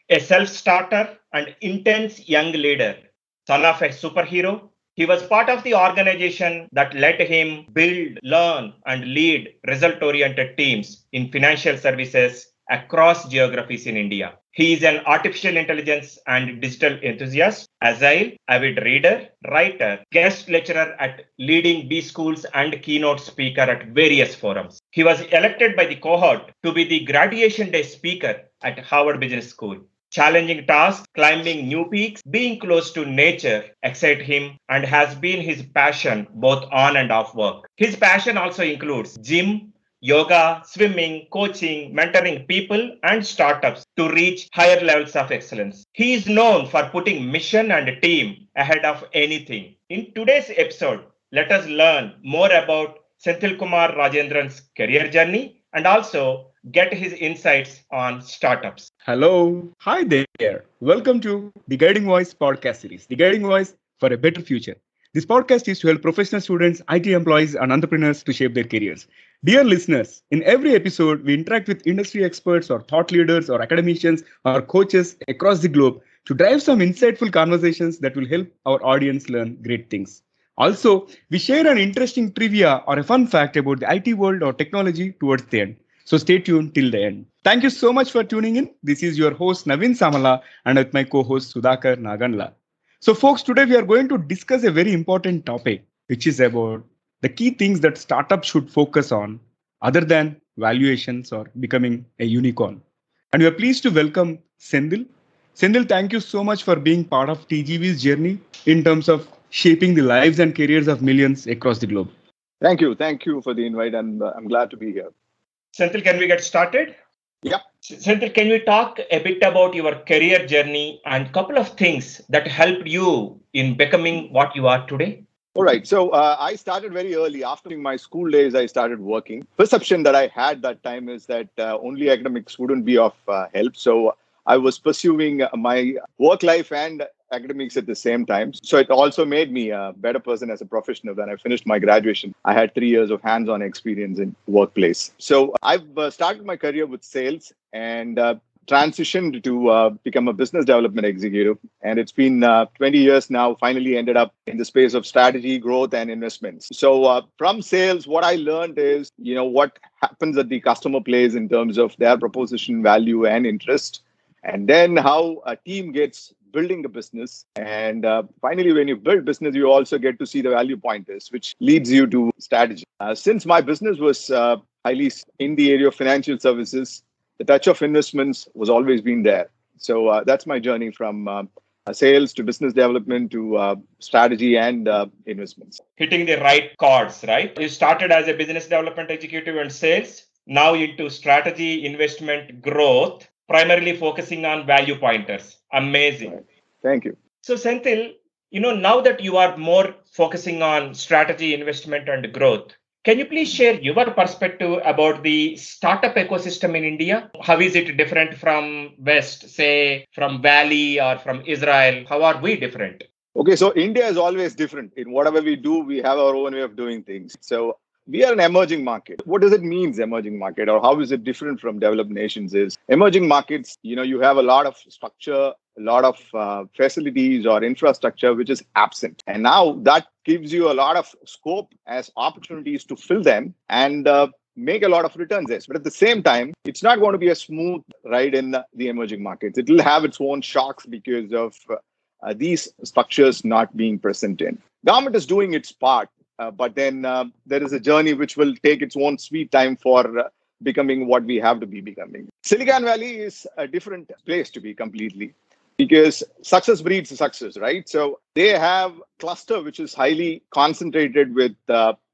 A self-starter and intense young leader, son of a superhero. He was part of the organization that let him build, learn, and lead result oriented teams in financial services across geographies in India. He is an artificial intelligence and digital enthusiast, agile, avid reader, writer, guest lecturer at leading B schools, and keynote speaker at various forums. He was elected by the cohort to be the graduation day speaker at Harvard Business School. Challenging tasks, climbing new peaks, being close to nature excite him and has been his passion both on and off work. His passion also includes gym, yoga, swimming, coaching, mentoring people and startups to reach higher levels of excellence. He is known for putting mission and team ahead of anything. In today's episode, let us learn more about Senthil Kumar Rajendran's career journey and also get his insights on startups. Hello. Hi there. Welcome to the Guiding Voice podcast series, The Guiding Voice for a Better Future. This podcast is to help professional students, IT employees, and entrepreneurs to shape their careers. Dear listeners, in every episode, we interact with industry experts or thought leaders or academicians or coaches across the globe to drive some insightful conversations that will help our audience learn great things. Also, we share an interesting trivia or a fun fact about the IT world or technology towards the end. So stay tuned till the end. Thank you so much for tuning in. This is your host Naveen Samala and with my co-host Sudhakar Naganla. So folks, today we are going to discuss a very important topic, which is about the key things that startups should focus on other than valuations or becoming a unicorn. And we are pleased to welcome Senthil. Senthil, thank you so much for being part of TGV's journey in terms of shaping the lives and careers of millions across the globe. Thank you. Thank you for the invite, and I'm glad to be here. Senthil, can we get started? Yep. Senthil, can you talk a bit about your career journey and couple of things that helped you in becoming what you are today? All right. So I started very early. After my school days, I started working. Perception that I had that time is that only academics wouldn't be of help. So I was pursuing my work life and academics at the same time. So it also made me a better person as a professional. When I finished my graduation, I had 3 years of hands-on experience in workplace. So I've started my career with sales and transitioned to become a business development executive. And it's been 20 years now, finally ended up in the space of strategy, growth, and investments. So from sales, what I learned is, what happens at the customer place in terms of their proposition, value, and interest. And then how a team gets building the business. And finally, when you build business, you also get to see the value pointers, which leads you to strategy. Since my business was highly in the area of financial services, the touch of investments was always been there. So that's my journey from sales to business development to strategy and investments. Hitting the right chords, right? You started as a business development executive and sales, now into strategy, investment, growth, primarily focusing on value pointers. Amazing. Right. Thank you. So, Senthil, now that you are more focusing on strategy, investment, and growth, can you please share your perspective about the startup ecosystem in India? How is it different from West, say from Valley or from Israel? How are we different? Okay, so India is always different. In whatever we do, we have our own way of doing things. So we are an emerging market. What does it mean, emerging market, or how is it different from developed nations? Is emerging markets, you have a lot of structure, a lot of facilities or infrastructure which is absent. And now that gives you a lot of scope as opportunities to fill them and make a lot of returns there. But at the same time, it's not going to be a smooth ride in the emerging markets. It will have its own shocks because of these structures not being present in. Government is doing its part. But then there is a journey which will take its own sweet time for becoming what we have to be becoming. Silicon Valley is a different place to be completely because success breeds success, right? So they have cluster which is highly concentrated with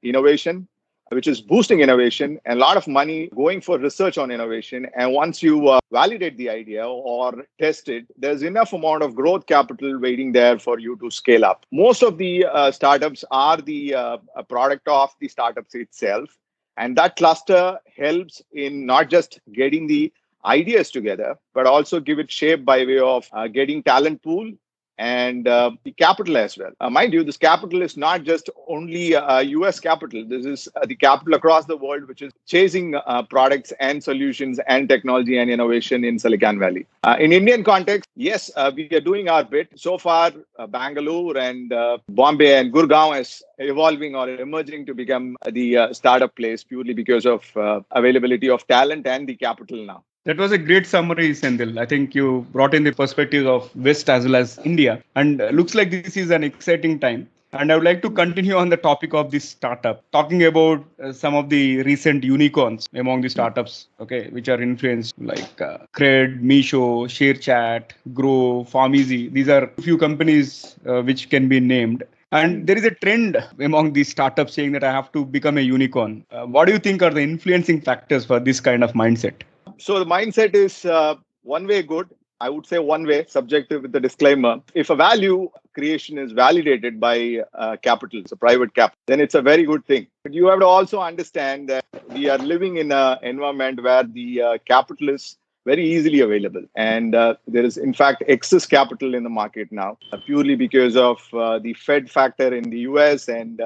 innovation, which is boosting innovation, and a lot of money going for research on innovation. And once you validate the idea or test it, there's enough amount of growth capital waiting there for you to scale up. Most of the startups are the a product of the startups itself. And that cluster helps in not just getting the ideas together, but also give it shape by way of getting talent pool and the capital as well. Mind you, this capital is not just only US capital. This is the capital across the world, which is chasing products and solutions and technology and innovation in Silicon Valley. In Indian context, yes, we are doing our bit. So far, Bangalore and Bombay and Gurgaon is evolving or emerging to become the startup place purely because of availability of talent and the capital now. That was a great summary, Sendil. I think you brought in the perspective of West as well as India. And looks like this is an exciting time. And I would like to continue on the topic of this startup, talking about some of the recent unicorns among the startups, okay, which are influenced like Cred, Meesho, ShareChat, Grow, Farmeasy. These are a few companies which can be named. And there is a trend among these startups saying that I have to become a unicorn. What do you think are the influencing factors for this kind of mindset? So the mindset is one way good. I would say one way, subjective with the disclaimer. If a value creation is validated by capital, so private capital, then it's a very good thing. But you have to also understand that we are living in an environment where the capital is very easily available. And there is, in fact, excess capital in the market now, purely because of the Fed factor in the US and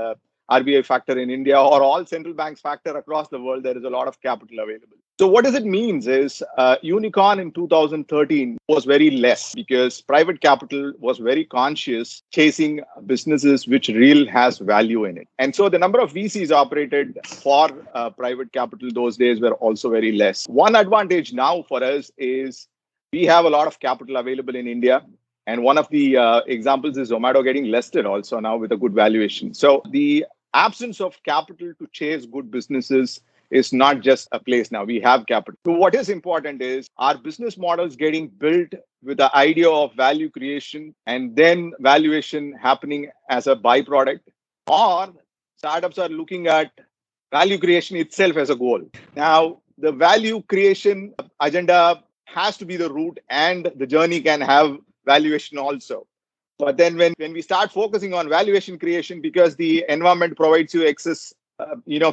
RBI factor in India, or all central banks factor across the world. There is a lot of capital available. So what does it mean is unicorn in 2013 was very less because private capital was very conscious chasing businesses which real has value in it. And so the number of VCs operated for private capital those days were also very less. One advantage now for us is we have a lot of capital available in India. And one of the examples is Zomato getting listed also now with a good valuation. So the absence of capital to chase good businesses is not just a place now. We have capital. So what is important is our business models getting built with the idea of value creation and then valuation happening as a byproduct, or startups are looking at value creation itself as a goal. Now, the value creation agenda has to be the root, and the journey can have valuation also. But then when we start focusing on valuation creation because the environment provides you excess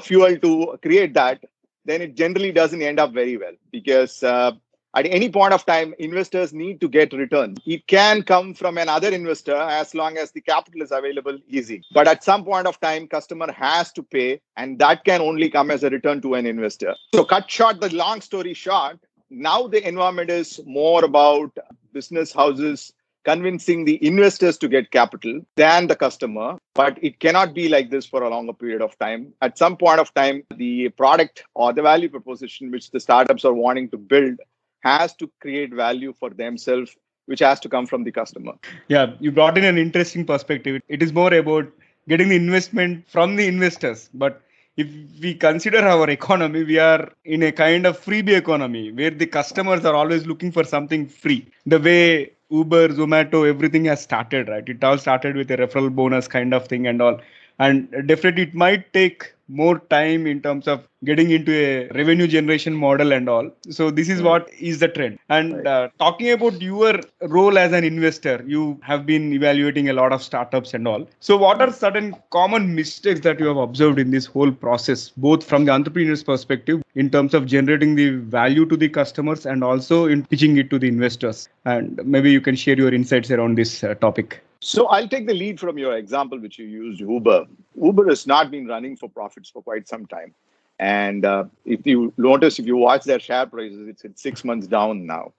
fuel to create that, then it generally doesn't end up very well because at any point of time, investors need to get return. It can come from another investor as long as the capital is available easy. But at some point of time, customer has to pay, and that can only come as a return to an investor. So cut short, the long story short, now the environment is more about business houses convincing the investors to get capital than the customer. But it cannot be like this for a longer period of time. At some point of time, the product or the value proposition which the startups are wanting to build has to create value for themselves, which has to come from the customer. Yeah, you brought in an interesting perspective. It is more about getting the investment from the investors. But if we consider our economy, we are in a kind of freebie economy where the customers are always looking for something free. The way Uber, Zomato, everything has started, right? It all started with a referral bonus kind of thing and all. And definitely it might take more time in terms of getting into a revenue generation model and all. So this is what is the trend. And talking about your role as an investor, you have been evaluating a lot of startups and all. So what are certain common mistakes that you have observed in this whole process, both from the entrepreneur's perspective in terms of generating the value to the customers and also in pitching it to the investors? And maybe you can share your insights around this topic. So I'll take the lead from your example, which you used, Uber. Uber has not been running for profits for quite some time. And if you notice, if you watch their share prices, it's 6 months down now.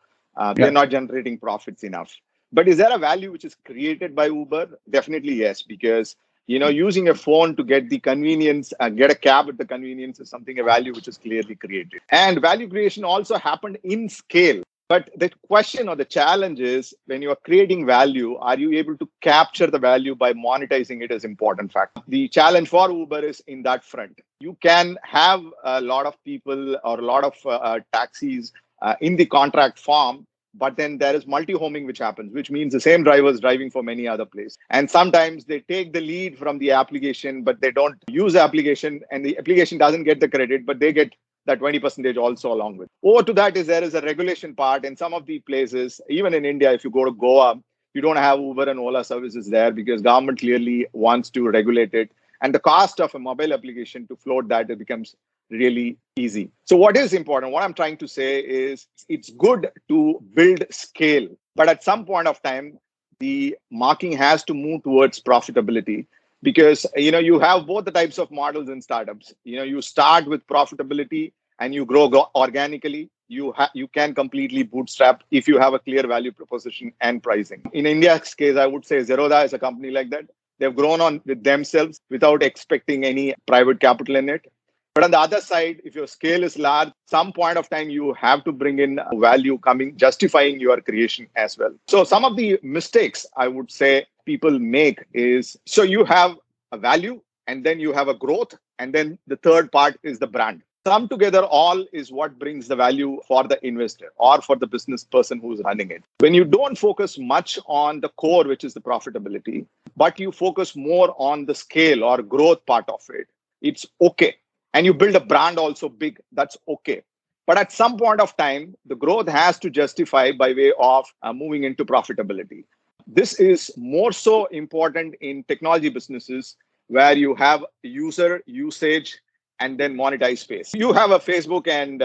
They're not generating profits enough. But is there a value which is created by Uber? Definitely yes, because using a phone to get the convenience, get a cab at the convenience is something, a value which is clearly created. And value creation also happened in scale. But the question or the challenge is when you are creating value, are you able to capture the value by monetizing it as important factor? The challenge for Uber is in that front. You can have a lot of people or a lot of taxis in the contract form, but then there is multi-homing which happens, which means the same driver is driving for many other places. And sometimes they take the lead from the application, but they don't use the application and the application doesn't get the credit, but they get that 20% also along with. Over to that is there is a regulation part in some of the places, even in India, if you go to Goa, you don't have Uber and Ola services there because government clearly wants to regulate it. And the cost of a mobile application to float that, it becomes really easy. So what is important, what I'm trying to say is it's good to build scale, but at some point of time, the marking has to move towards profitability, because you have both the types of models in startups. You start with profitability and you grow organically. You can completely bootstrap if you have a clear value proposition and pricing. In India's case, I would say Zerodha is a company like that. They've grown on with themselves without expecting any private capital in it. But on the other side, if your scale is large, some point of time you have to bring in value coming, justifying your creation as well. So some of the mistakes I would say people make is, so you have a value and then you have a growth, and then the third part is the brand. Sum together all is what brings the value for the investor or for the business person who's running it. When you don't focus much on the core, which is the profitability, but you focus more on the scale or growth part of it, it's okay. And you build a brand also big, that's okay. But at some point of time, the growth has to justify by way of moving into profitability. This is more so important in technology businesses where you have user usage and then monetize space. You have a Facebook and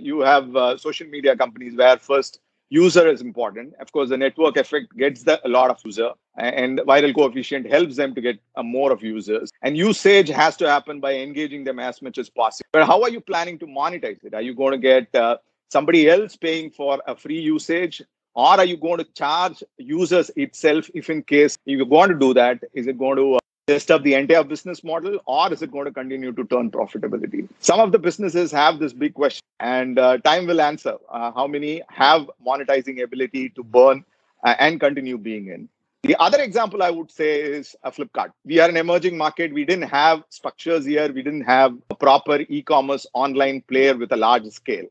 you have social media companies where first user is important. Of course, the network effect gets a lot of user, and viral coefficient helps them to get more of users. And usage has to happen by engaging them as much as possible. But how are you planning to monetize it? Are you going to get somebody else paying for a free usage? Or are you going to charge users itself? If in case you're going to do that, is it going to disturb the entire business model, or is it going to continue to turn profitability? Some of the businesses have this big question, and time will answer how many have monetizing ability to burn and continue being in. The other example I would say is Flipkart. We are an emerging market. We didn't have structures here. We didn't have a proper e-commerce online player with a large scale.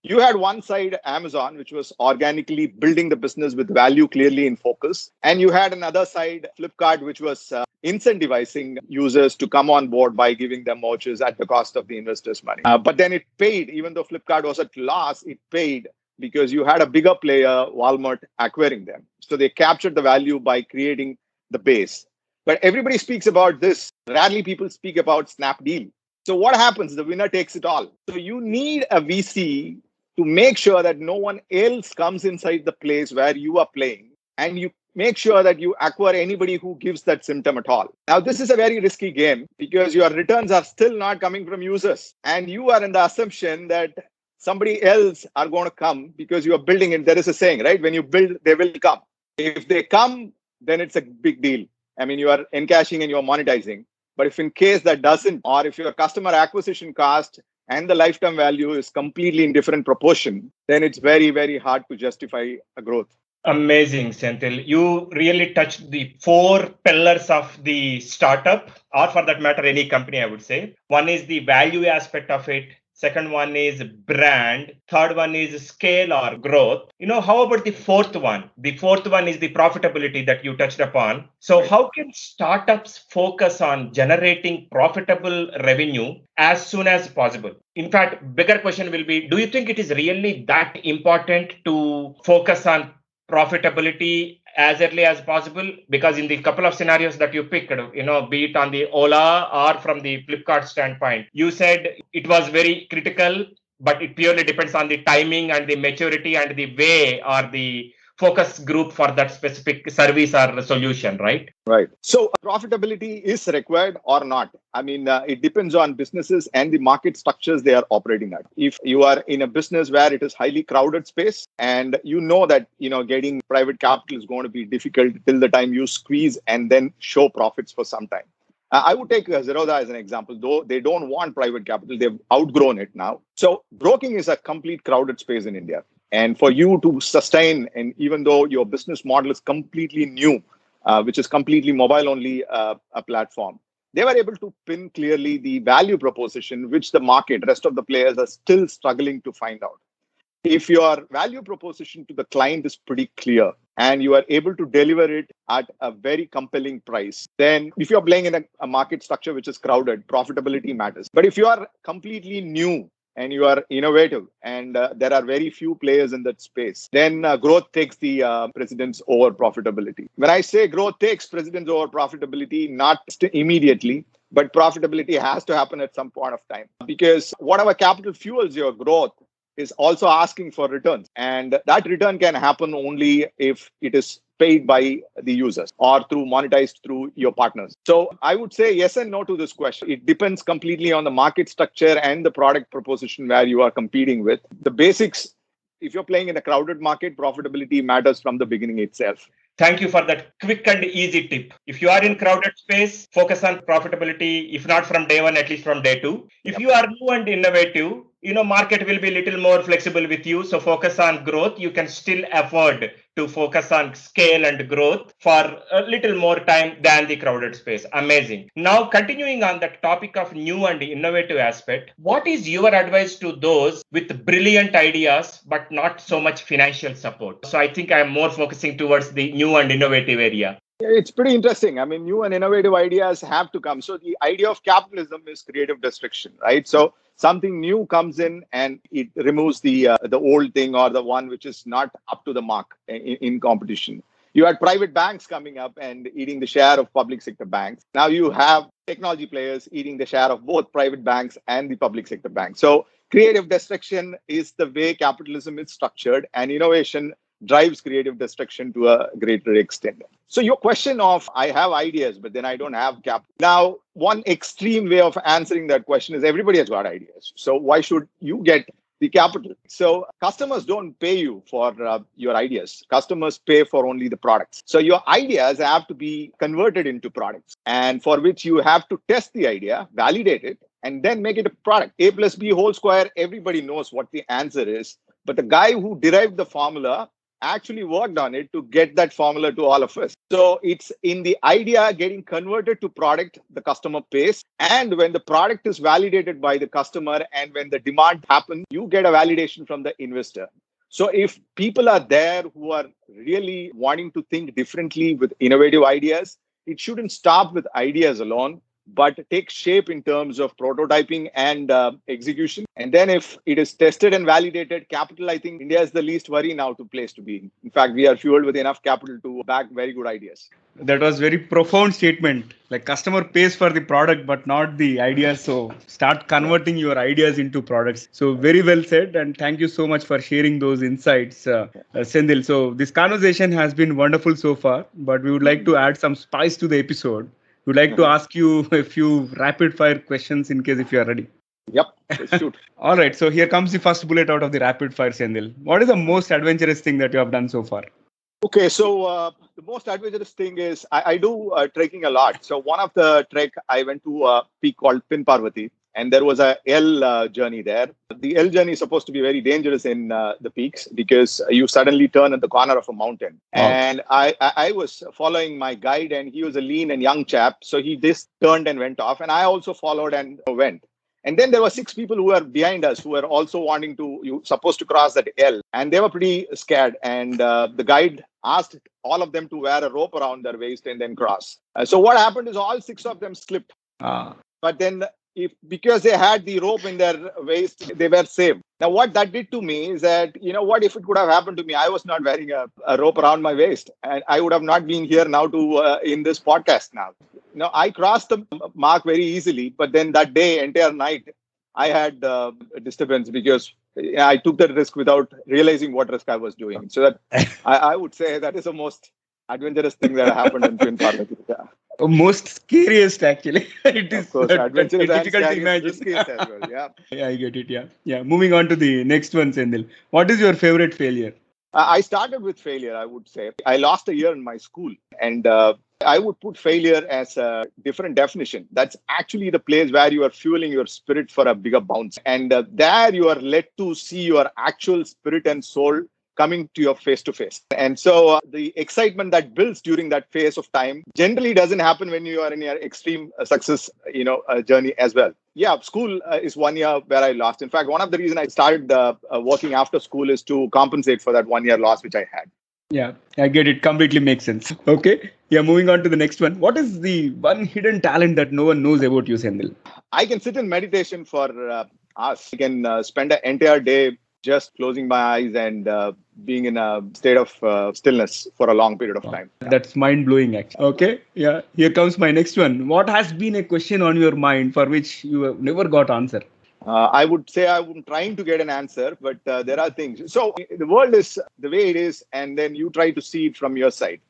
You had one side, Amazon, which was organically building the business with value clearly in focus. And you had another side, Flipkart, which was incentivizing users to come on board by giving them vouchers at the cost of the investors' money. But then it paid, even though Flipkart was at loss, it paid because you had a bigger player, Walmart, acquiring them. So they captured the value by creating the base. But everybody speaks about this. Rarely people speak about Snapdeal. So what happens? The winner takes it all. So you need a VC to make sure that no one else comes inside the place where you are playing, and you make sure that you acquire anybody who gives that symptom at all. Now, this is a very risky game because your returns are still not coming from users, and you are in the assumption that somebody else are going to come because you are building it. There is a saying, right? When you build, they will come. If they come, then it's a big deal. I mean, you are encashing and you are monetizing. But if in case that doesn't, or if your customer acquisition cost and the lifetime value is completely in different proportion, then it's very, very hard to justify a growth. Amazing, Senthil. You really touched the 4 pillars of the startup, or for that matter, any company, I would say. One is the value aspect of it. Second one is brand. Third one is scale or growth. How about the fourth one? The fourth one is the profitability that you touched upon. So how can startups focus on generating profitable revenue as soon as possible? In fact, bigger question will be, do you think it is really that important to focus on profitability as early as possible? Because in the couple of scenarios that you picked, be it on the Ola or from the Flipkart standpoint, you said it was very critical, but it purely depends on the timing and the maturity and the way or the focus group for that specific service or solution, right? Right. So profitability is required or not. I mean, it depends on businesses and the market structures they are operating at. If you are in a business where it is highly crowded space and you know that, getting private capital is going to be difficult till the time you squeeze and then show profits for some time. I would take Zerodha as an example, though they don't want private capital. They've outgrown it now. So broking is a complete crowded space in India. And for you to sustain, and even though your business model is completely new, which is completely mobile only a platform, they were able to pin clearly the value proposition, which the market, rest of the players are still struggling to find out. If your value proposition to the client is pretty clear and you are able to deliver it at a very compelling price, then if you're playing in a market structure which is crowded, profitability matters. But if you are completely new and you are innovative and there are very few players in that space, then growth takes the precedence over profitability. When I say growth takes precedence over profitability, not immediately, but profitability has to happen at some point of time, because whatever capital fuels your growth is also asking for returns. And that return can happen only if it is paid by the users or through monetized through your partners. So I would say yes and no to this question. It depends completely on the market structure and the product proposition where you are competing with. The basics, if you're playing in a crowded market, profitability matters from the beginning itself. Thank you for that quick and easy tip. If you are in crowded space, focus on profitability, if not from day one, at least from day two. If you are new and innovative, market will be a little more flexible with you. So focus on growth. You can still afford to focus on scale and growth for a little more time than the crowded space. Amazing. Now, continuing on the topic of new and innovative aspect, what is your advice to those with brilliant ideas but not so much financial support? So I think I'm more focusing towards the new and innovative area. It's pretty interesting. I mean, new and innovative ideas have to come. So the idea of capitalism is creative destruction, right? So something new comes in and it removes the old thing or the one which is not up to the mark in competition. You had private banks coming up and eating the share of public sector banks. Now you have technology players eating the share of both private banks and the public sector banks. So creative destruction is the way capitalism is structured, and innovation drives creative destruction to a greater extent. So your question of, I have ideas, but then I don't have capital. Now, one extreme way of answering that question is everybody has got ideas. So why should you get the capital? So customers don't pay you for your ideas. Customers pay for only the products. So your ideas have to be converted into products, and for which you have to test the idea, validate it, and then make it a product. A plus B whole square, everybody knows what the answer is. But the guy who derived the formula actually worked on it to get that formula to all of us. So it's in the idea getting converted to product, the customer pays. And when the product is validated by the customer and when the demand happens, you get a validation from the investor. So if people are there who are really wanting to think differently with innovative ideas, it shouldn't stop with ideas alone, but take shape in terms of prototyping and execution. And then if it is tested and validated, capital, I think India is the least worry now to place to be. In fact, we are fueled with enough capital to back very good ideas. That was very profound statement. Like customer pays for the product, but not the ideas. So start converting your ideas into products. So very well said. And thank you so much for sharing those insights, Senthil. So this conversation has been wonderful so far, but we would like to add some spice to the episode. We'd like to ask you a few rapid fire questions in case if you are ready. Yep, shoot. All right. So here comes the first bullet out of the rapid fire, Senthil. What is the most adventurous thing that you have done so far? Okay, so the most adventurous thing is I do trekking a lot. So one of the trek, I went to a peak called Pin Parvati, and there was a L journey there. The L journey is supposed to be very dangerous in the peaks because you suddenly turn at the corner of a mountain. Oh. And I was following my guide, and he was a lean and young chap. So he just turned and went off, and I also followed and went. And then there were 6 people who were behind us who were also wanting to, you supposed to cross that L. And they were pretty scared. And the guide asked all of them to wear a rope around their waist and then cross. So what happened is all 6 of them slipped. But then because they had the rope in their waist, they were saved. Now, what that did to me is that, what if it could have happened to me? I was not wearing a rope around my waist, and I would have not been here now in this podcast now. I crossed the mark very easily, but then that day, entire night, I had a disturbance because I took that risk without realizing what risk I was doing. So that I would say that is the most adventurous thing that happened in Pin Parvati. Yeah. Most scariest, actually. It is of course, adventurous and difficult to imagine. As well. Yeah, I get it. Yeah. Moving on to the next one, Senthil. What is your favorite failure? I started with failure, I would say. I lost a year in my school, and I would put failure as a different definition. That's actually the place where you are fueling your spirit for a bigger bounce. And there you are led to see your actual spirit and soul coming to your face to face. And so the excitement that builds during that phase of time generally doesn't happen when you are in your extreme success, journey as well. Yeah, school is 1 year where I lost. In fact, one of the reasons I started working after school is to compensate for that 1 year loss which I had. Yeah, I get it. Completely makes sense. Okay. Yeah, moving on to the next one. What is the one hidden talent that no one knows about you, Senthil? I can sit in meditation for hours. I can spend an entire day just closing my eyes and being in a state of stillness for a long period of time. That's mind-blowing, actually. Okay, yeah. Here comes my next one. What has been a question on your mind for which you have never got answer? I would say I'm trying to get an answer, but there are things. So the world is the way it is, and then you try to see it from your side.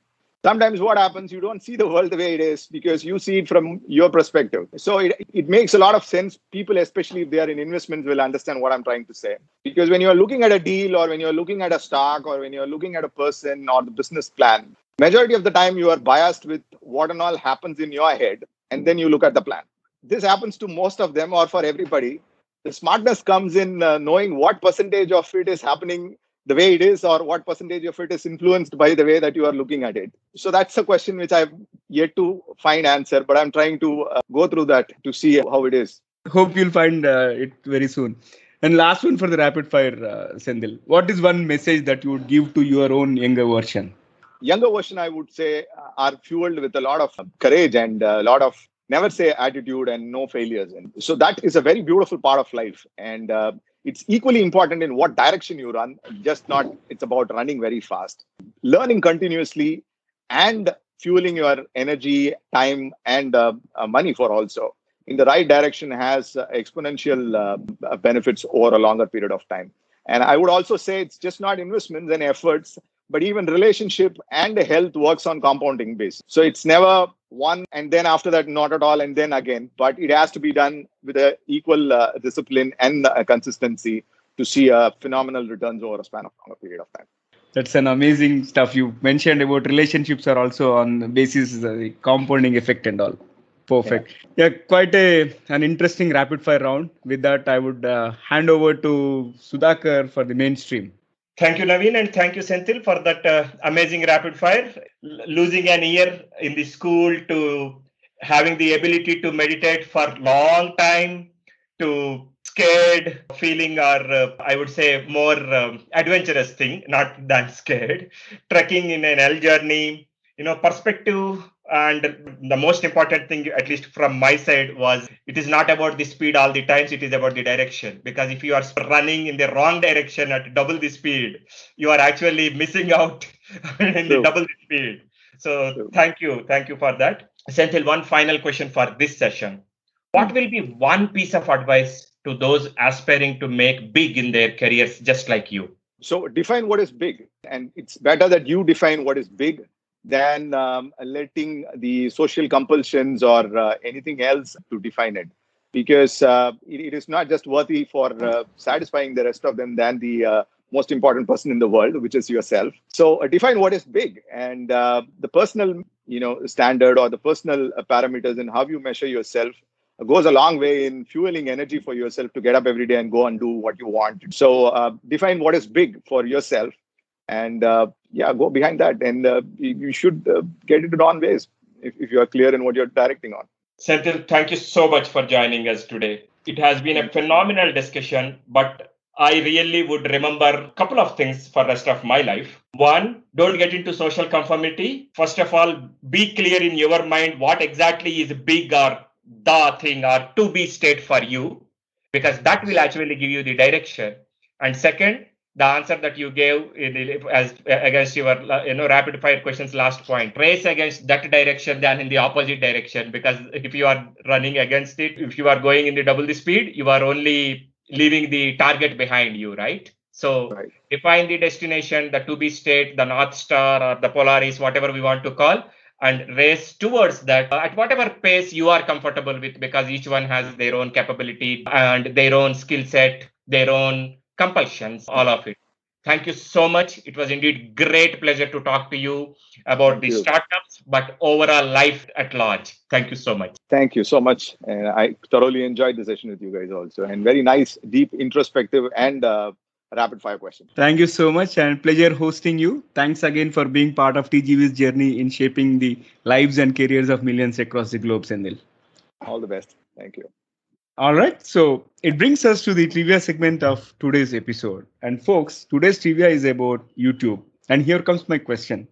Sometimes what happens, you don't see the world the way it is because you see it from your perspective. So it makes a lot of sense. People, especially if they are in investments, will understand what I'm trying to say. Because when you're looking at a deal or when you're looking at a stock or when you're looking at a person or the business plan, majority of the time you are biased with what and all happens in your head, and then you look at the plan. This happens to most of them or for everybody. The smartness comes in knowing what percentage of it is happening the way it is, or what percentage of it is influenced by the way that you are looking at it. So that's a question which I've yet to find answer, but I'm trying to go through that to see how it is. Hope you'll find it very soon. And last one for the rapid fire, Sendil. What is one message that you would give to your own younger version? Younger version, I would say, are fueled with a lot of courage and a lot of never say attitude and no failures. And so that is a very beautiful part of life. And it's equally important in what direction you run, just not it's about running very fast. Learning continuously and fueling your energy, time, and money for also in the right direction has exponential benefits over a longer period of time. And I would also say it's just not investments and efforts, but even relationship and health works on compounding basis. So it's never one and then after that, not at all, and then again, but it has to be done with a equal discipline and consistency to see phenomenal returns over a span of a period of time. That's an amazing stuff. You mentioned about relationships are also on the basis of the compounding effect and all. Perfect. Yeah, quite an interesting rapid fire round. With that, I would hand over to Sudhakar for the mainstream. Thank you, Naveen, and thank you, Senthil, for that amazing rapid fire. Losing an year in the school to having the ability to meditate for long time to scared feeling or I would say more adventurous thing, not than scared. Trekking in an L journey, perspective. And the most important thing, at least from my side, was it is not about the speed all the times, it is about the direction. Because if you are running in the wrong direction at double the speed, you are actually missing out in the double the speed. So thank you for that. Senthil, one final question for this session. What will be one piece of advice to those aspiring to make big in their careers just like you? So define what is big. And it's better that you define what is big than letting the social compulsions or anything else to define it. Because it is not just worthy for satisfying the rest of them than the most important person in the world, which is yourself. So define what is big, and the personal standard or the personal parameters and how you measure yourself goes a long way in fueling energy for yourself to get up every day and go and do what you want. So define what is big for yourself. And go behind that. And you should get it on ways if you are clear in what you're directing on. Senthil, thank you so much for joining us today. It has been a phenomenal discussion, but I really would remember a couple of things for the rest of my life. One, don't get into social conformity. First of all, be clear in your mind what exactly is big or the thing or to be state for you, because that will actually give you the direction. And second, the answer that you gave as against your rapid fire questions last point, race against that direction than in the opposite direction, because if you are running against it, if you are going in the double the speed, you are only leaving the target behind you, right? So define the destination, the to be state, the North Star or the Polaris, whatever we want to call, and race towards that at whatever pace you are comfortable with, because each one has their own capability and their own skill set, their own compulsions, all of it. Thank you so much. It was indeed great pleasure to talk to you about the startups, but overall life at large. Thank you so much. Thank you so much. And I thoroughly enjoyed the session with you guys also. And very nice, deep, introspective and rapid fire questions. Thank you so much and pleasure hosting you. Thanks again for being part of TGV's journey in shaping the lives and careers of millions across the globe, Sendil. All the best. Thank you. All right, so it brings us to the trivia segment of today's episode. And folks, today's trivia is about YouTube. And here comes my question.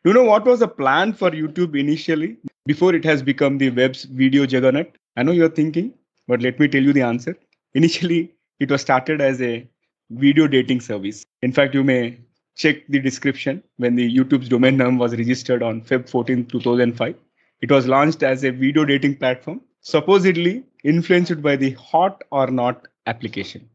Do you know what was the plan for YouTube initially before it has become the web's video juggernaut? I know you're thinking, but let me tell you the answer. Initially, it was started as a video dating service. In fact, you may check the description when the YouTube's domain name was registered on Feb 14, 2005. It was launched as a video dating platform, supposedly influenced by the Hot or Not application.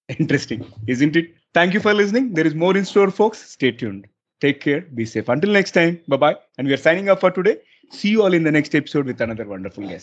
Interesting, isn't it? Thank you for listening. There is more in store, folks. Stay tuned. Take care. Be safe. Until next time. Bye-bye. And we are signing off for today. See you all in the next episode with another wonderful guest.